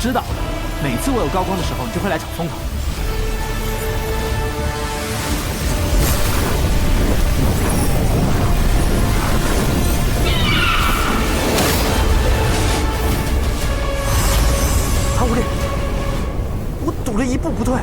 知道，每次我有高光的时候，你就会来找风头。唐无力，我赌了一步不退。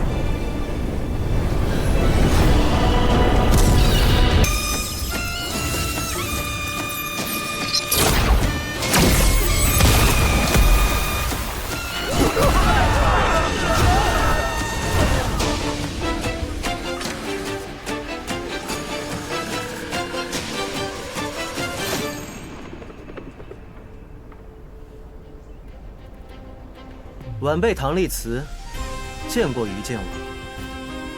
晚辈唐立慈，见过于剑王。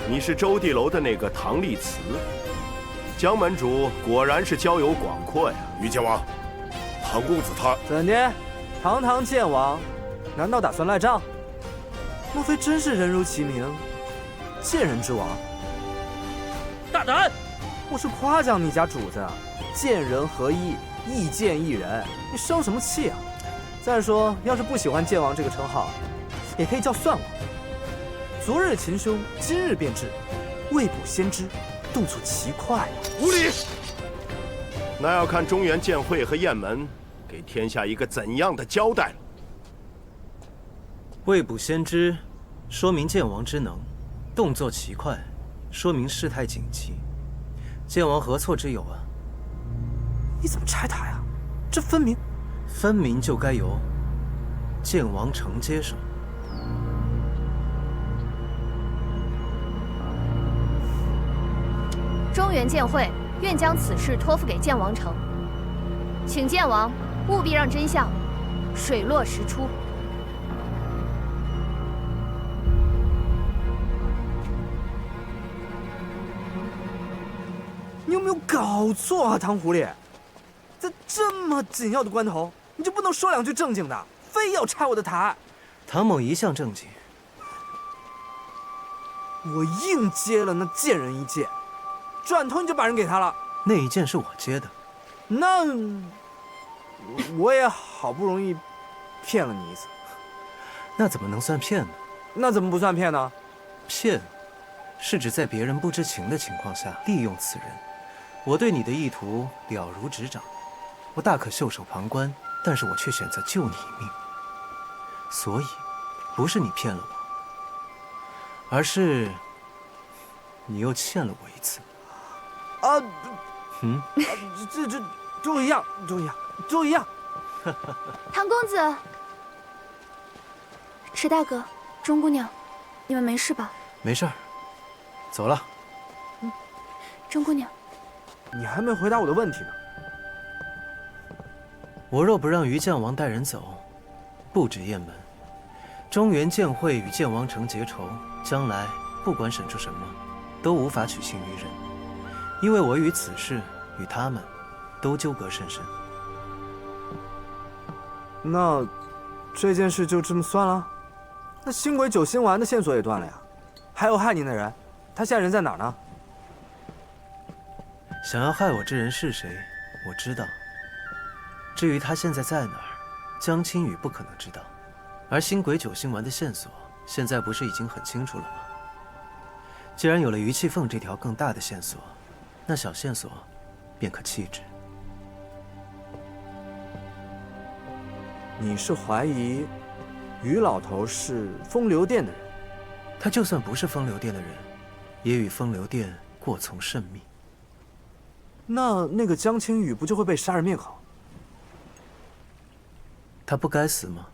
你是周地楼的那个唐立慈，江门主果然是交友广阔呀。于剑王，唐公子他怎的？堂堂剑王，难道打算赖账？莫非真是人如其名，剑人之王？大胆！我是夸奖你家主子，剑人合一，一剑一人，你生什么气啊？再说，要是不喜欢剑王这个称号，也可以叫算王。昨日秦兄，今日便至，未卜先知，动作奇快呀！无礼！那要看中原剑会和雁门给天下一个怎样的交代了。未卜先知，说明剑王之能；动作奇快，说明事态紧急。剑王何错之有啊？你怎么拆他呀？这分明就该由剑王城接手。中原剑会愿将此事托付给剑王城，请剑王务必让真相水落石出。你有没有搞错啊，唐狐狸？在这么紧要的关头，你就不能说两句正经的，非要拆我的台？唐某一向正经，我硬接了那贱人一剑，转头你就把人给他了。那一剑是我接的，那我也好不容易骗了你一次，那怎么能算骗呢？那怎么不算骗呢？骗，是指在别人不知情的情况下利用此人。我对你的意图了如指掌，我大可袖手旁观，但是我却选择救你一命。所以，不是你骗了我，而是你又欠了我一次。啊，嗯，这都一样，都一样。唐公子，池大哥，钟姑娘，你们没事吧？没事儿，走了。钟姑娘，你还没回答我的问题呢。我若不让于将王带人走，不止雁门，中原剑会与剑王城结仇，将来不管审出什么，都无法取信于人，因为我与此事与他们都纠葛甚深。那这件事就这么算了？那星鬼九星丸的线索也断了呀，还有害您的人，他现在人在哪儿呢？想要害我之人是谁，我知道。至于他现在在哪儿，江青羽不可能知道。而星鬼九星丸的线索，现在不是已经很清楚了吗？既然有了于气凤这条更大的线索，那小线索便可弃之。你是怀疑于老头是风流殿的人？他就算不是风流殿的人，也与风流殿过从甚密。那个江青羽不就会被杀人灭口？他不该死吗？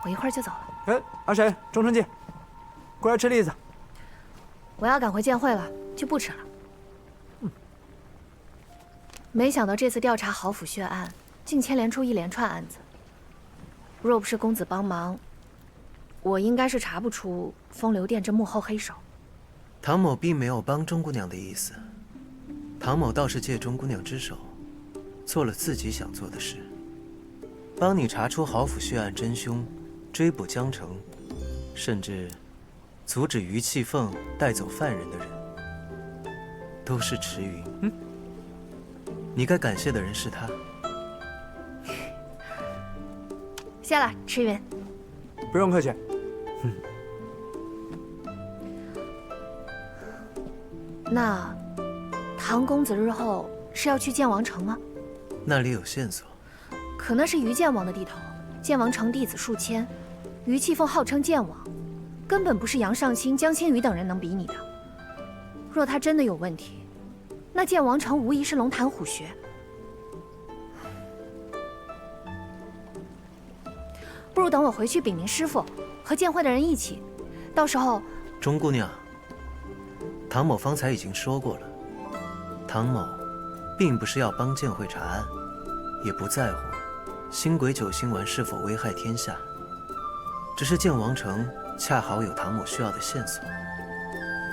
我一会儿就走了。哎，阿谁，钟春季，过来吃栗子。我要赶回剑会了，就不吃了。没想到这次调查豪府血案，竟牵连出一连串案子。若不是公子帮忙，我应该是查不出风流殿这幕后黑手。唐某并没有帮钟姑娘的意思，唐某倒是借钟姑娘之手，做了自己想做的事，帮你查出豪府血案真凶，追捕江城，甚至阻止于气凤带走犯人的人，都是迟云。你该感谢的人是他。谢了，迟云。不用客气。那唐公子日后是要去剑王城吗？那里有线索。可那是于剑王的地头，剑王城弟子数千，于气凤号称剑王，根本不是杨尚卿、江青羽等人能比拟的。若他真的有问题，那剑王城无疑是龙潭虎穴。不如等我回去禀明师父，和剑会的人一起，到时候……钟姑娘，唐某方才已经说过了，唐某并不是要帮剑会查案，也不在乎星鬼九星丸是否危害天下，只是剑王城恰好有唐某需要的线索，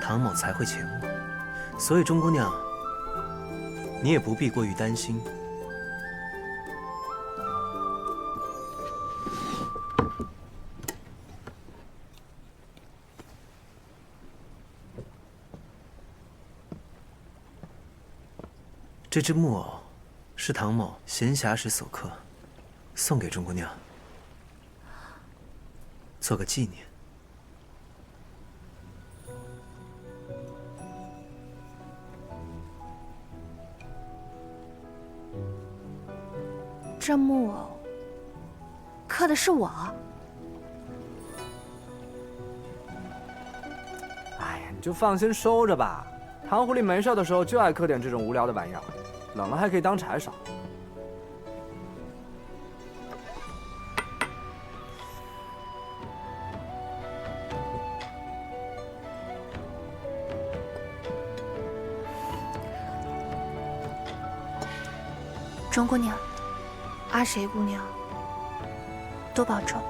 唐某才会前往。所以钟姑娘，你也不必过于担心。这只木偶是唐某闲暇时所刻，送给钟姑娘，做个纪念。这木偶刻的是我。哎呀，你就放心收着吧。唐狐狸没事的时候就爱刻点这种无聊的玩意儿，冷了还可以当柴烧。钟姑娘，阿谁姑娘，多保重，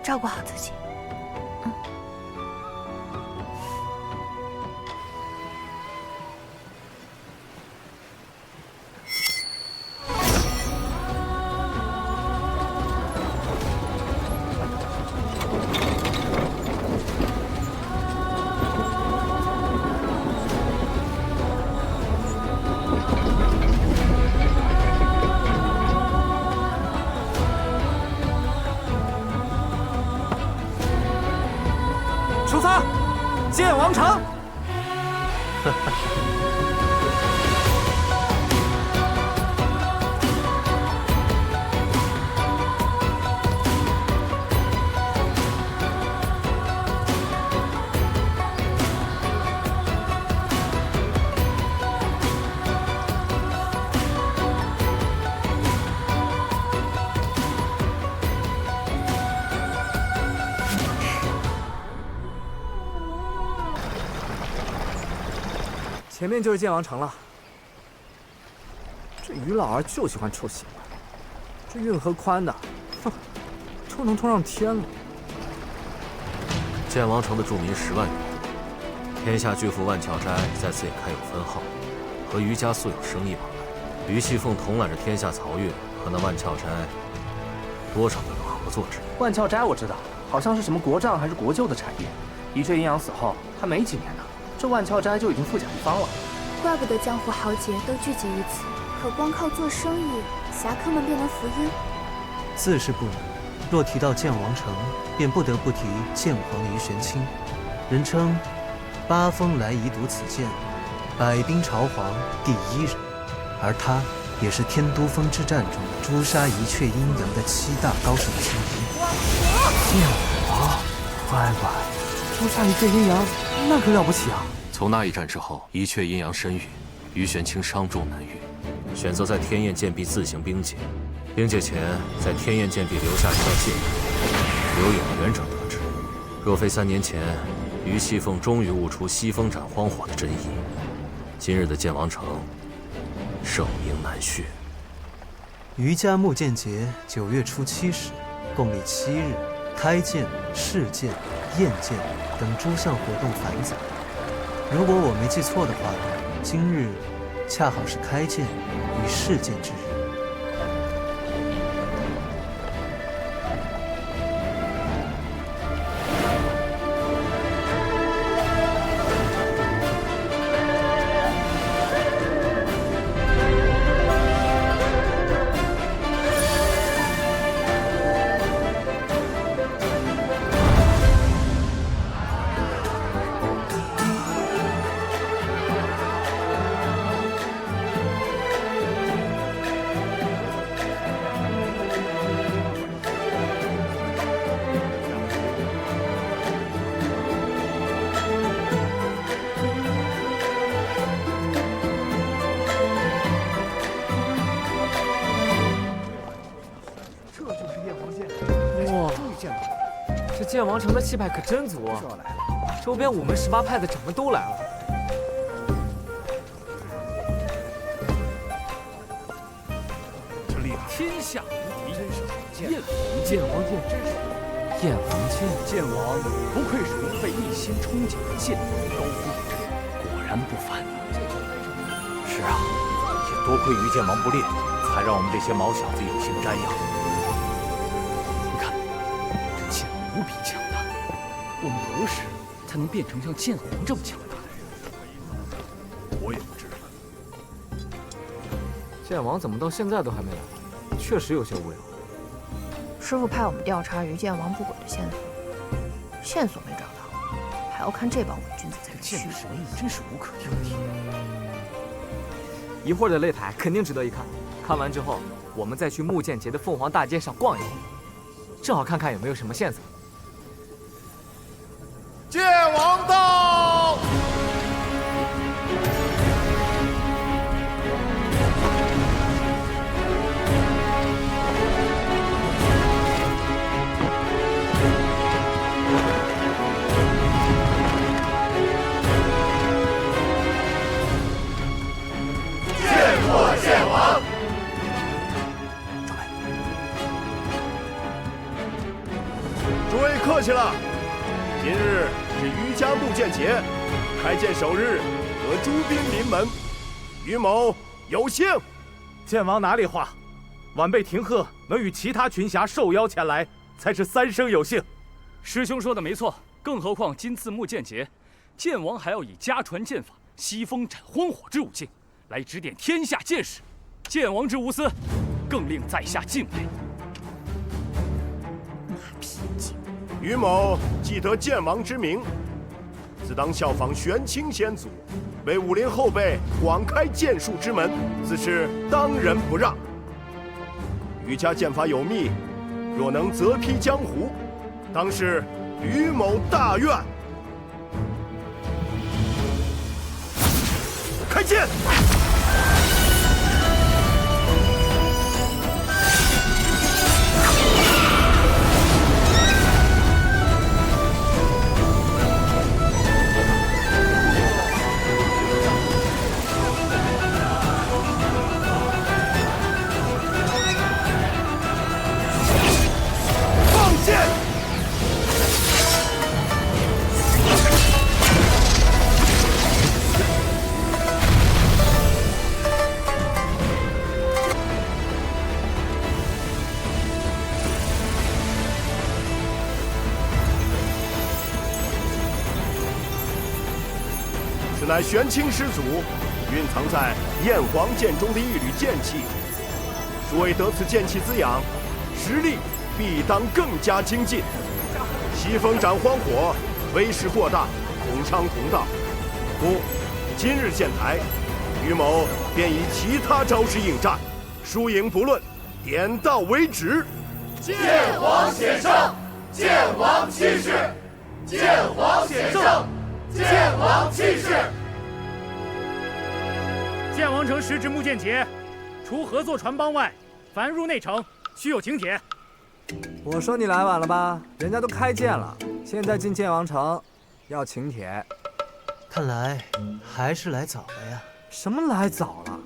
照顾好自己。出发，剑王城。前面就是剑王城了。这于老儿就喜欢臭鞋吧，这运河宽的，哼，都能通上天了。剑王城的住民10万余，天下巨富万翘斋在此也开有分号，和于家素有生意往来。于气凤统揽着天下漕运，和那万翘斋多少都有合作之意。万翘斋我知道，好像是什么国瘴还是国臼的产业。宜阙阴阳死后还没几年呢，这万翘斋就已经富甲一方了。怪不得江湖豪杰都聚集于此，可光靠做生意，侠客们便能服音？自是不能。若提到剑王城，便不得不提剑皇于玄清，人称八风来移读此剑，百兵朝皇第1人，而他也是天都峰之战中诛杀一阙阴阳的7大高手之一。剑王，乖乖，诛杀一阙阴阳，那可了不起啊！从那一战之后，一阙阴阳深郁，于玄清伤重难愈，选择在天焰剑壁自行兵解。兵解前，在天焰剑壁留下一道戒指，有眼缘者得知。若非3年前，于气凤终于悟出西风斩荒火的真意，今日的剑王城，盛名难续。于家木剑节9月初7时，共历7日，开剑、试剑、验剑等诸项活动繁杂。如果我没记错的话，今日恰好是开剑与试剑之日。这剑王城的气派可真足啊！周边5门18派的掌门都来了。这厉害！天下无敌，真是好剑！剑王燕王剑，剑王不愧是吾辈一心憧憬的剑王高峰，果然不凡。是啊，也多亏于剑王不烈，才让我们这些毛小子有幸瞻仰。你看，这剑无比强大，我们何时才能变成像剑王这么强大的人？我也不知道。剑王怎么到现在都还没来？确实有些无聊。师傅派我们调查于剑王不轨的线索，线索没找到，还要看这帮伪君子在这剑虚神意真是无可挑剔。一会儿的擂台肯定值得一看，看完之后，我们再去木剑节的凤凰大街上逛一逛，正好看看有没有什么线索。剑王到！剑王！诸位客气了，今日是于家木剑节，开剑首日，得诸兵临门，于某有幸。剑王哪里话，晚辈廷鹤能与其他群侠受邀前来，才是三生有幸。师兄说的没错，更何况今次木剑节，剑王还要以家传剑法西风斩荒火之武境来指点天下剑士，剑王之无私，更令在下敬佩。于某既得剑王之名，自当效仿玄清先祖，为武林后辈广开剑术之门，自是当仁不让。于家剑法有秘，若能择披江湖，当是于某大愿。开剑！乃玄清师祖蕴藏在燕皇剑中的一缕剑气，诸位得此剑气滋养，实力必当更加精进。西风斩荒火，威势过大，同昌同道。故今日剑台，于某便以其他招式应战，输赢不论，点到为止。剑皇显圣，剑王气势，剑皇显圣，剑王气势。剑王城时值木剑节，除合作船帮外，凡入内城须有请帖。我说你来晚了吧？人家都开剑了，现在进剑王城要请帖。看来还是来早了呀。什么来早了？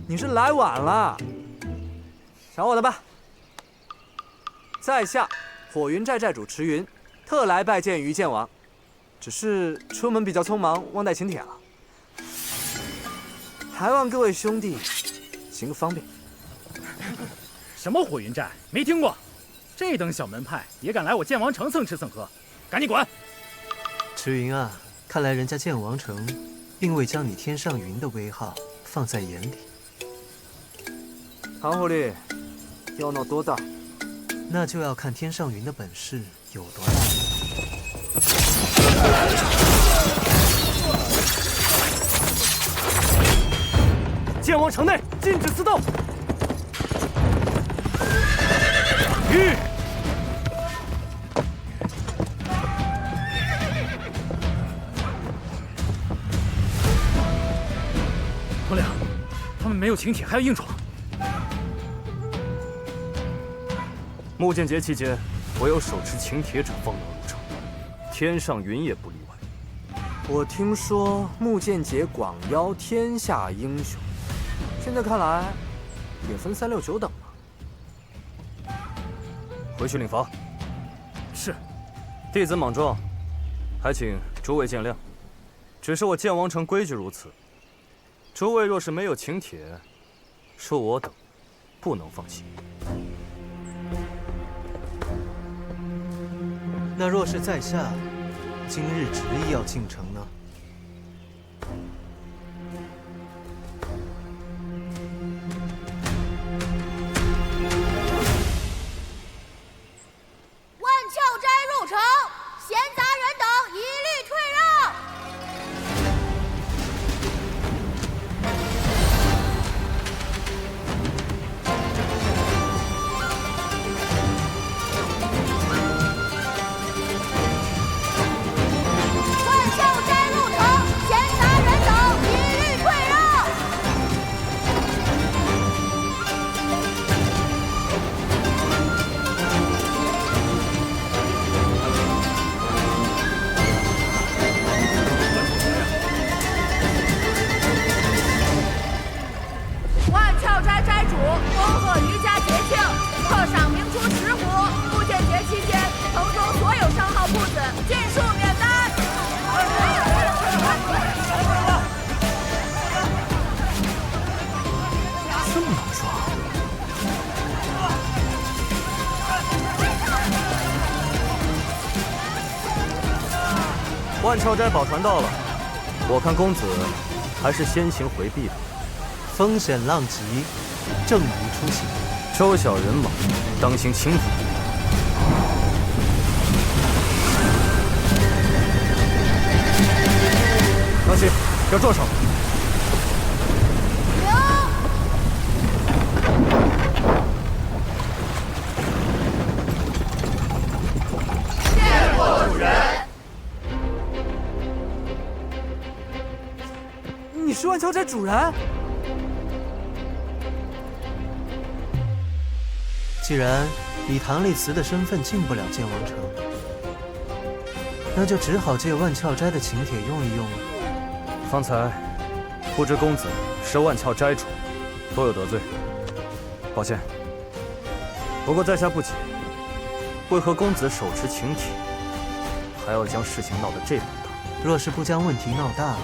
你是来晚了。瞧我的吧！在下火云寨寨主迟云，特来拜见于剑王，只是出门比较匆忙，忘带请帖了。还望各位兄弟行个方便。什么火云寨？没听过。这等小门派也敢来我剑王城蹭吃蹭喝，赶紧滚！迟云啊，看来人家剑王城并未将你天上云的威号放在眼里。唐狐狸，要闹多大？那就要看天上云的本事有多大。剑王城内禁止私斗。头领，他们没有请帖还要硬闯。木剑节期间，唯有手持请帖者方能入城，天上云也不例外。我听说木剑节广邀天下英雄，现在看来也分3、6、9等了。回去领罚。是。弟子莽撞，还请诸位见谅。只是我剑王城规矩如此，诸位若是没有请帖，恕我等不能放心。那若是在下今日执意要进城呢？万鞘斋入城，闲杂人等一律退让。万鞘斋宝船到了，我看公子还是先行回避吧。风险浪急，正宜出行。周小人马，当心轻浮。当心，要撞上了！见过主人。你是万鞘斋主人？既然以唐丽慈的身份进不了剑王城，那就只好借万鞘斋的请帖用一用了。方才不知公子是万鞘斋主，多有得罪，抱歉。不过在下不解，为何公子手持请帖，还要将事情闹得这般大？若是不将问题闹大，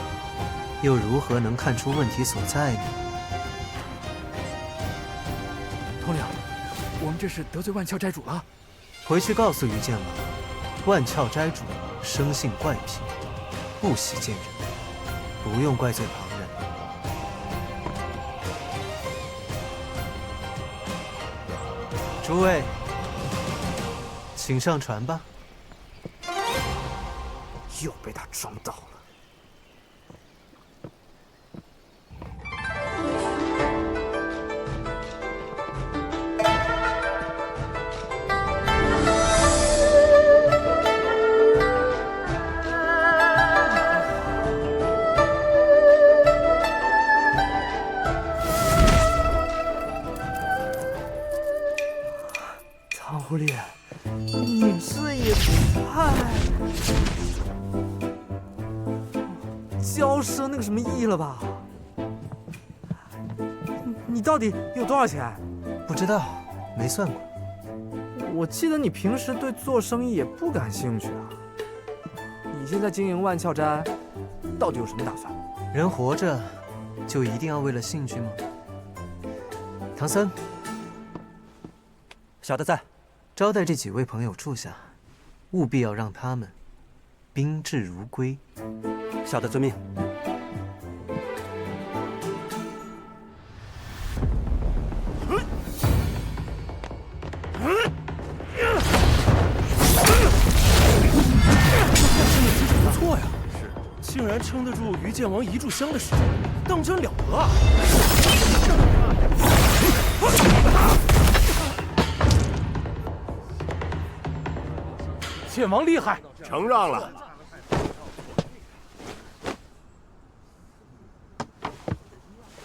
又如何能看出问题所在呢？头领，我们这是得罪万鞘斋主了。回去告诉于剑王，万鞘斋主生性怪癖，不喜见人，不用怪罪旁人。诸位，请上船吧。又被他装到了。唐狐狸，你这也太……骄奢那个什么意了吧？你到底有多少钱？不知道，没算过。我记得你平时对做生意也不感兴趣啊。你现在经营万窍斋，到底有什么打算？人活着，就一定要为了兴趣吗？唐僧，小的在。招待这几位朋友住下，务必要让他们宾至如归。小的遵命。不错呀，是，竟然撑得住于剑王一炷香的时间，当真了得啊！剑王厉害，承让了。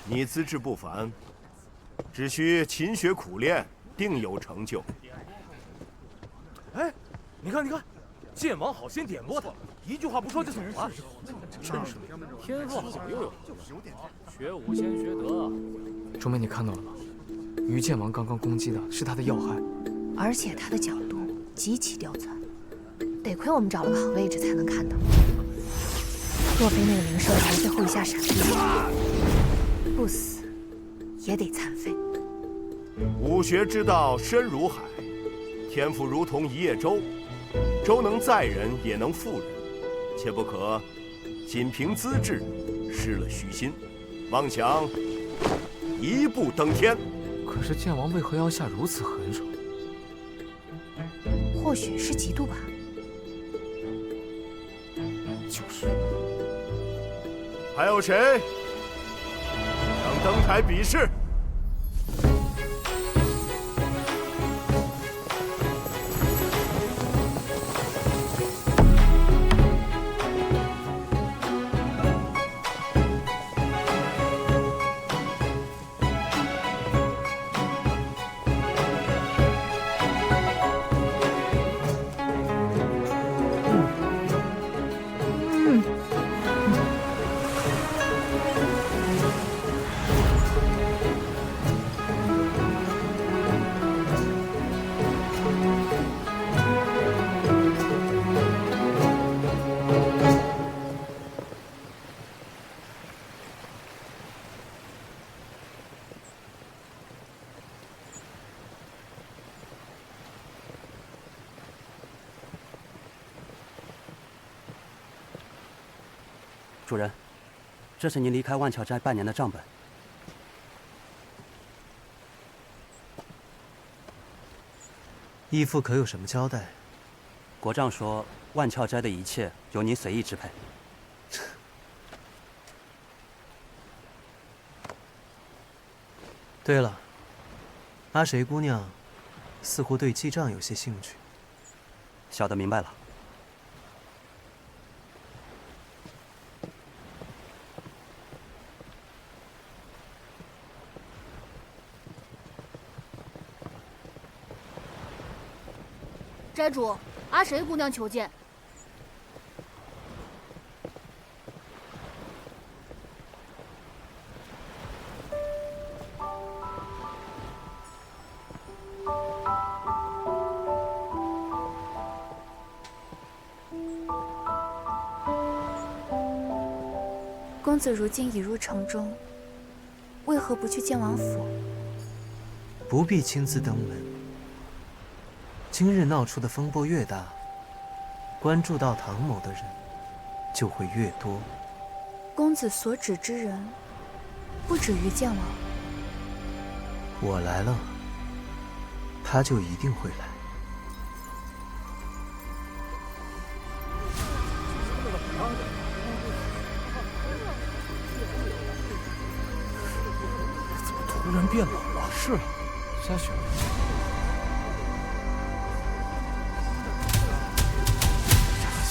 你资质不凡，只需勤学苦练，定有成就。哎，你看，剑王好心点拨他，一句话不说就走了，真是天赋好又有，学武先学德。钟梅，你看到了吗？于剑王刚刚攻击的是他的要害，而且他的角度极其刁钻，得亏我们找了个好位置才能看到。若非那个灵兽台最后一下闪避，不死也得残废。武学之道深如海，天赋如同一叶舟，舟能载人也能覆人，切不可仅凭资质失了虚心，妄想一步登天。可是剑王为何要下如此狠手？或许是嫉妒吧。就是。还有谁想登台比试？主人，这是您离开万窍斋半年的账本。义父可有什么交代？国丈说，万窍斋的一切由您随意支配。对了，阿谁姑娘似乎对记账有些兴趣。小的明白了。斋主，阿谁姑娘求见。公子如今已入城中，为何不去剑王府？不必亲自登门。今日闹出的风波越大，关注到唐某的人就会越多。公子所指之人，不止于剑王。我来了，他就一定会来。怎么突然变冷了？是，下雪了。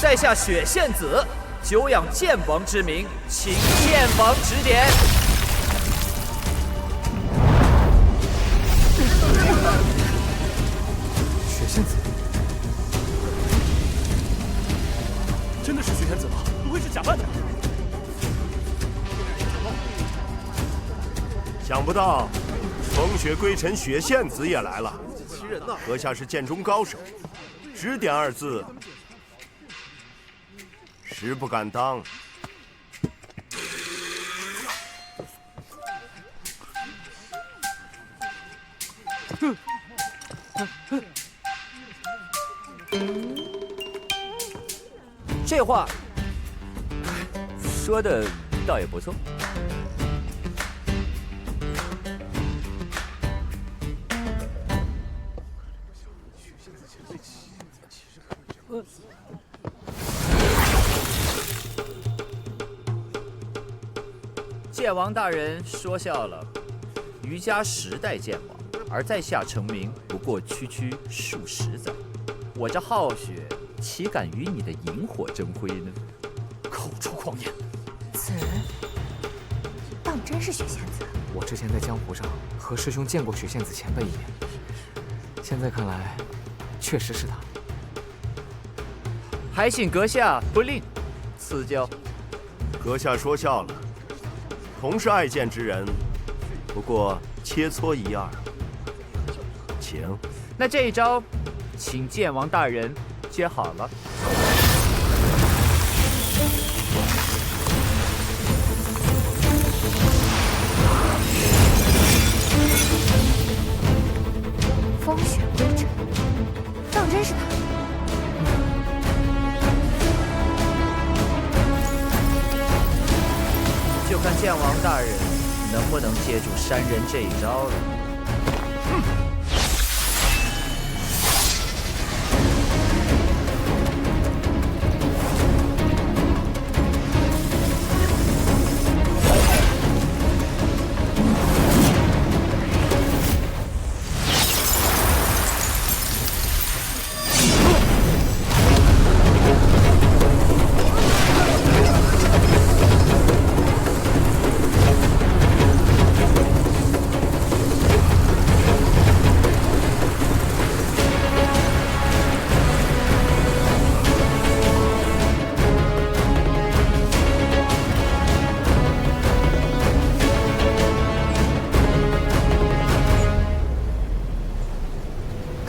在下雪县子，久仰剑王之名，请剑王指点。雪县子，真的是雪县子吗？不会是假扮的？想不到风雪归尘雪县子也来了。阁下是剑中高手，指点二字，实不敢当。这话说的倒也不错。剑王大人说笑了，余家10代剑王，而在下成名不过区区数十载，我这浩血岂敢与你的萤火争辉呢？口出狂言！此人当真是雪仙子？我之前在江湖上和师兄见过雪仙子前辈一面，现在看来，确实是他。还请阁下不吝赐教。阁下说笑了，同是爱剑之人，不过切磋一二。请。那这一招，请剑王大人接好了。风雪归尘，当真是他。就看剑王大人能不能接住山人这一招了。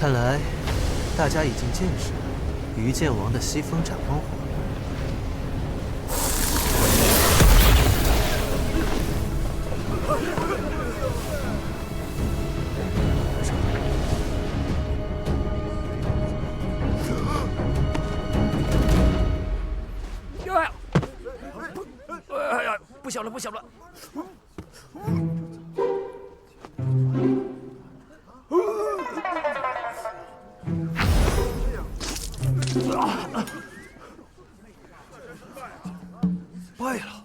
看来，大家已经见识了于剑王的西风斩荒火。哎呀，不小了，不小了！败了，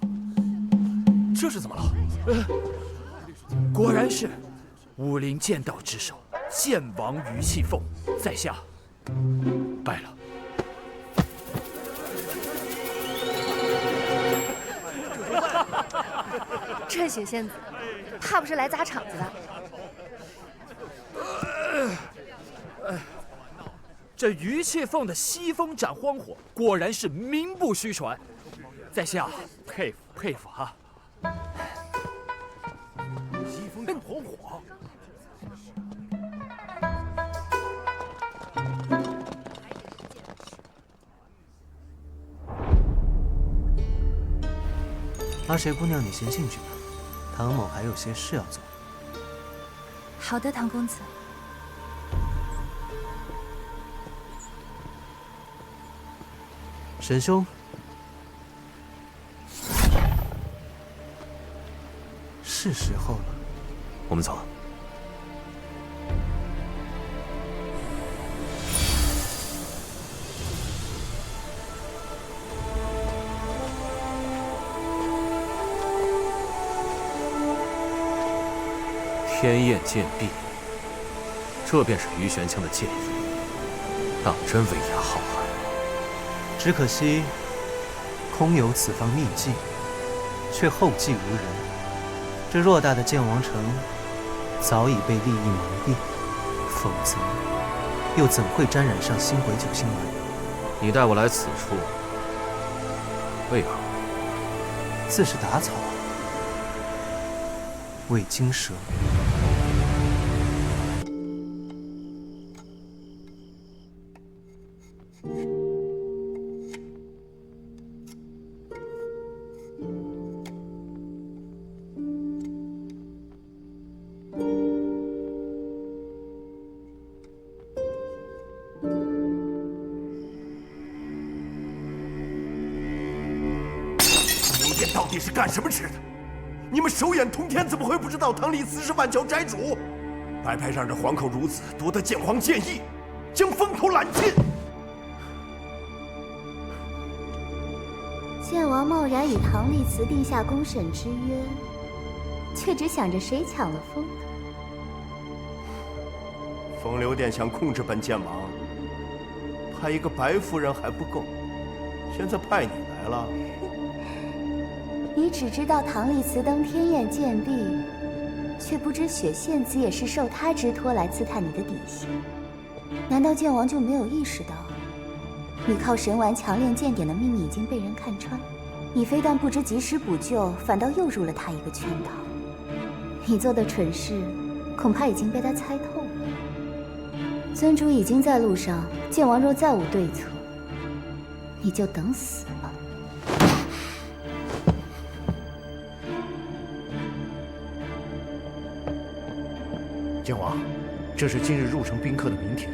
这是怎么了？果然是武林剑道之首，剑王于气凤，在下败了。这雪仙子，怕不是来砸场子的。这于气凤的西风斩荒火，果然是名不虚传，在下佩服佩服哈。西风斩荒火。阿水姑娘，你先进去吧，唐某还有些事要做。好的，唐公子。沈兄，是时候了。我们走。天焰剑壁，这便是于玄清的剑意，当真威压浩瀚。只可惜，空有此方秘技，却后继无人。这偌大的剑王城，早已被利益蒙蔽，否则又怎会沾染上星鬼九星丸？你带我来此处，为何？自是打草，为惊蛇。底是干什么吃的？你们手眼通天，怎么会不知道唐丽慈是万乔斋主？白白让这皇口孺子夺得剑皇剑意，将风头揽尽。剑王贸然与唐丽慈定下公审之约，却只想着谁抢了风头。风流殿想控制本剑王，派一个白夫人还不够，现在派你来了。你只知道唐丽慈登天焰剑壁，却不知雪县子也是受他之托来刺探你的底细。难道剑王就没有意识到，你靠神丸强炼剑典的秘密已经被人看穿？你非但不知及时补救，反倒又入了他一个圈套。你做的蠢事，恐怕已经被他猜透了。尊主已经在路上，剑王若再无对策，你就等死吧。剑王，这是今日入城宾客的名帖。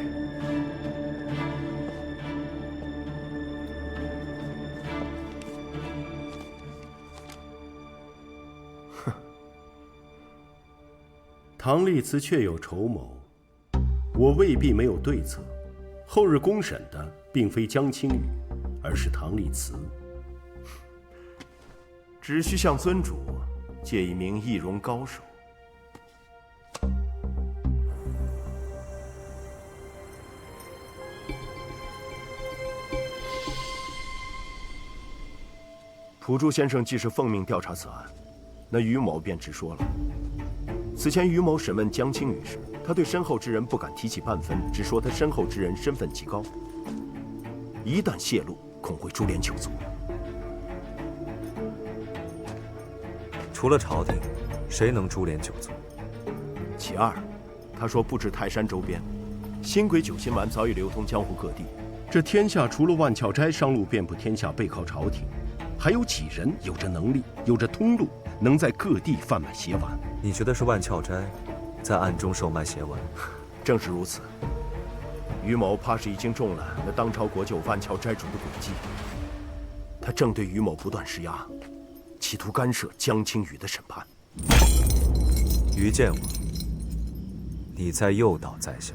哼，唐丽慈确有筹谋，我未必没有对策。后日公审的并非江青羽，而是唐丽慈。只需向尊主借一名易容高手。朴柱先生既是奉命调查此案，那于某便直说了。此前于某审问江青羽时，他对身后之人不敢提起半分，只说他身后之人身份极高，一旦泄露，恐会株连九族。除了朝廷，谁能株连九族？其二，他说不止泰山周边，新鬼九心丸早已流通江湖各地。这天下除了万翘斋商路遍布天下，背靠朝廷，还有几人有着能力、有着通路，能在各地贩卖邪丸？你觉得是万翘斋在暗中售卖邪丸？正是如此。于某怕是已经中了那当朝国舅万翘斋主的诡计，他正对于某不断施压，企图干涉江青羽的审判。于剑王，你在诱导在下。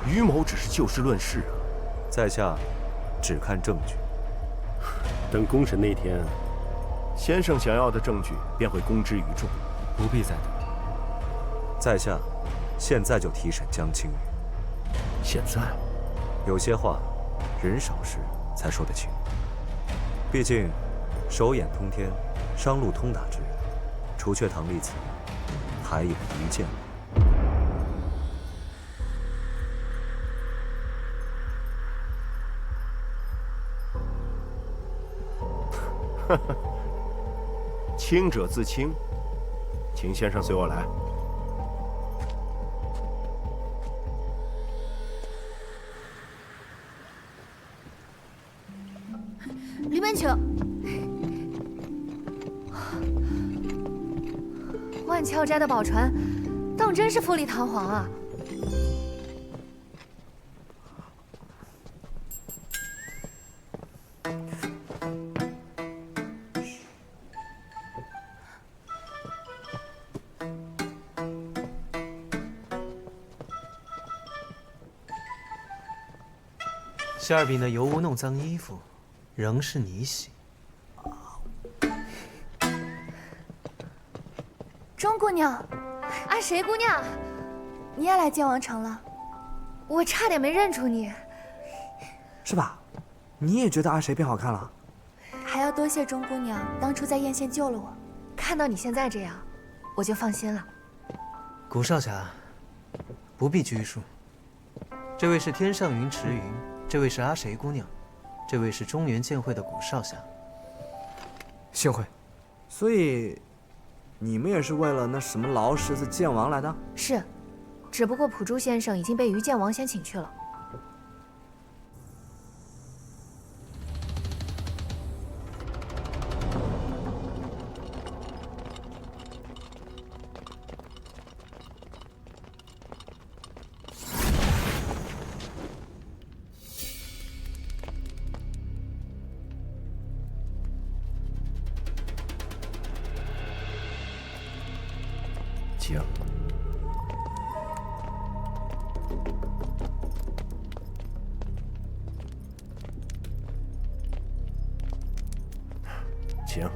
于某只是就事论事啊，在下只看证据。等公审那天，先生想要的证据便会公之于众。不必再等，在下现在就提审江青羽。现在？有些话，人少时才说得清。毕竟，手眼通天、商路通达之人，除却唐丽慈，还有于剑王。清者自清，请先生随我来。里面请。万翘斋的宝船，当真是富丽堂皇啊！馅儿饼的油污弄脏衣服，仍是你洗。钟姑娘，啊，谁姑娘？你也来剑王城了？我差点没认出你。是吧？你也觉得阿谁变好看了？还要多谢钟姑娘当初在艳县救了我。看到你现在这样，我就放心了。古少侠，不必拘束。这位是天上云池云。这位是阿谁姑娘，这位是中原剑会的古少侠。幸会。所以，你们也是为了那什么劳什子剑王来的？是，只不过朴柱先生已经被于剑王先请去了。请。请。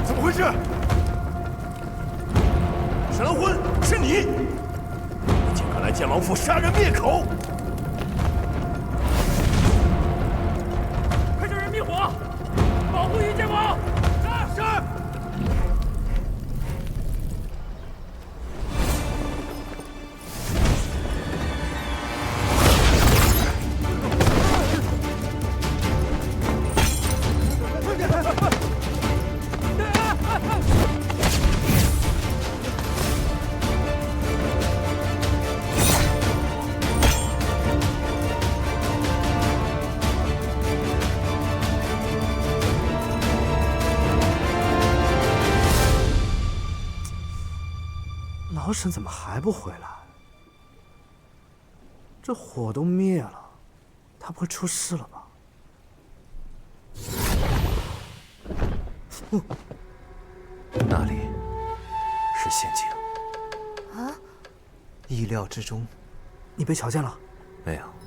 怎么回事？神魂，是你！你竟敢来剑王府杀人灭口！快叫人灭火，保护于剑王！是。老沈怎么还不回来？这火都灭了，他不会出事了吧？那里是陷阱。啊！意料之中。你被瞧见了？没有。